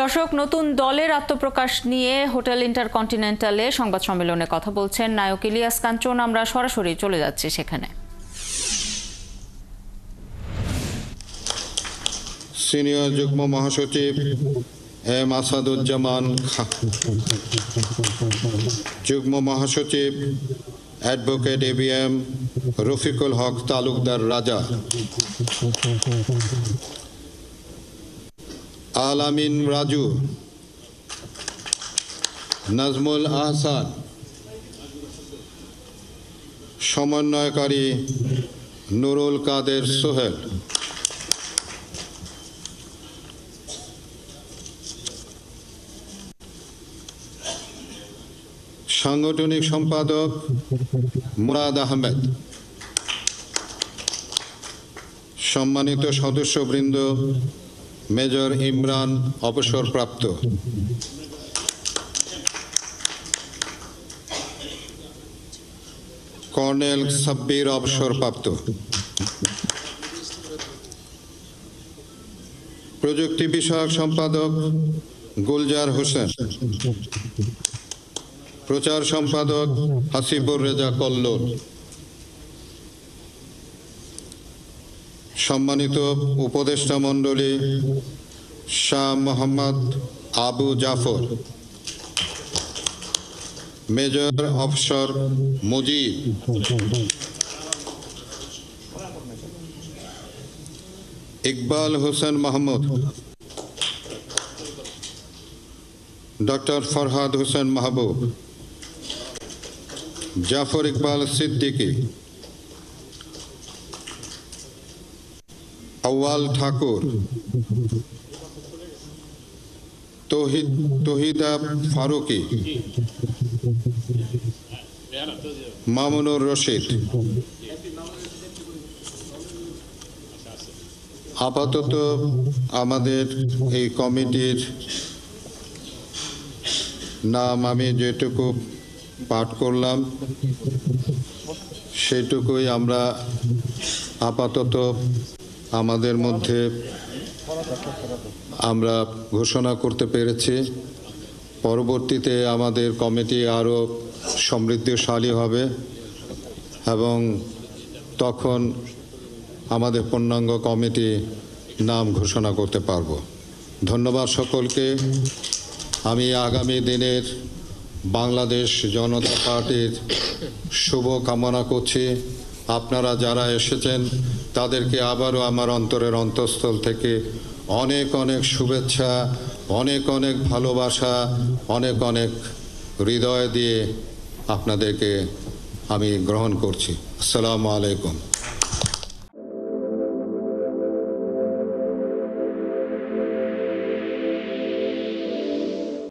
দর্শক, নতুন দলের আত্মপ্রকাশ নিয়ে হোটেল ইন্টারকন্টিনেন্টালে সংবাদ সম্মেলনে কথা বলছেন নায়ক ইলিয়াস কাঞ্চন। আমরা সরাসরি চলে যাচ্ছি সেখানে। সিনিয়র যুগ্ম মহাসচিব এম আসাদুজ্জামান খান, যুগ্ম মহাসচিব অ্যাডভোকেট এবিএম রফিকুল হক তালুকদার রাজা, আল আমিন রাজু, নাজমুল আহসান, সমন্বয়কারী নুরুল কাদের সোহেল, সাংগঠনিক সম্পাদক মুরাদ আহমেদ, সম্মানিত সদস্যবৃন্দ, মেজর ইমরান অবসরপ্রাপ্ত, কর্নেল সাব্বির অবসরপ্রাপ্ত, প্রযুক্তি বিষয়ক সম্পাদক গুলজার হোসেন, প্রচার সম্পাদক হাসিবুর রেজা কল্লোল, সম্মানিত উপদেষ্টা মণ্ডলী Shah Mohammad Abu Jafar, major officer Mujib, Iqbal Hossain Mahmud, doctor Farhad Hossain Mahbub, Jafar Iqbal Siddiqui, Awal Thakur, Tahida Faruqui, Mamunur Rashid. আপাতত আমাদের এই কমিটির নাম আমি যেটুকু পাঠ করলাম সেটুকুই আমরা আপাতত আমাদের মধ্যে আমরা ঘোষণা করতে পেরেছি। পরবর্তীতে আমাদের কমিটি আরও সমৃদ্ধশালী হবে এবং তখন আমাদের পূর্ণাঙ্গ কমিটি নাম ঘোষণা করতে পারব। ধন্যবাদ সকলকে। আমি আগামী দিনের বাংলাদেশ জনতা পার্টির শুভ কামনা করছি। আপনারা যারা এসেছেন তাদেরকে আবারও আমার অন্তরের অন্তঃস্থল থেকে অনেক অনেক শুভেচ্ছা, অনেক অনেক ভালোবাসা, অনেক অনেক হৃদয় দিয়ে আপনাদেরকে আমি গ্রহণ করছি। আসসালামু আলাইকুম।